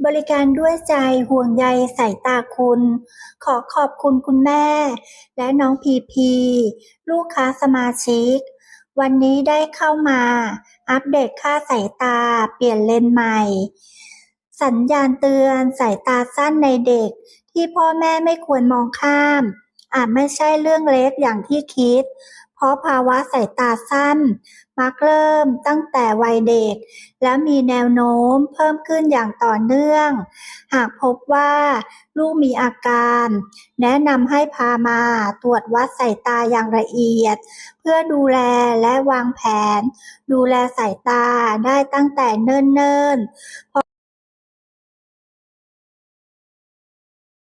บริการด้วยใจห่วงใยสายตาคุณ ขอขอบคุณคุณแม่และน้องพีพีลูกค้าสมาชิก วันนี้ได้เข้ามาอัปเดตค่าสายตาเปลี่ยนเลนส์ใหม่ สัญญาณเตือนสายตาสั้นในเด็กที่พ่อแม่ไม่ควรมองข้าม อาจไม่ใช่เรื่องเล็กอย่างที่คิด เพราะภาวะสายตาสั้นมักเริ่มตั้งแต่วัยเด็กและมีแนวโน้มเพิ่มขึ้นอย่างต่อเนื่อง หากพบว่าลูกมีอาการ แนะนำให้พามาตรวจวัดสายตาอย่างละเอียด เพื่อดูแลและวางแผนดูแลสายตาได้ตั้งแต่เนิ่นๆ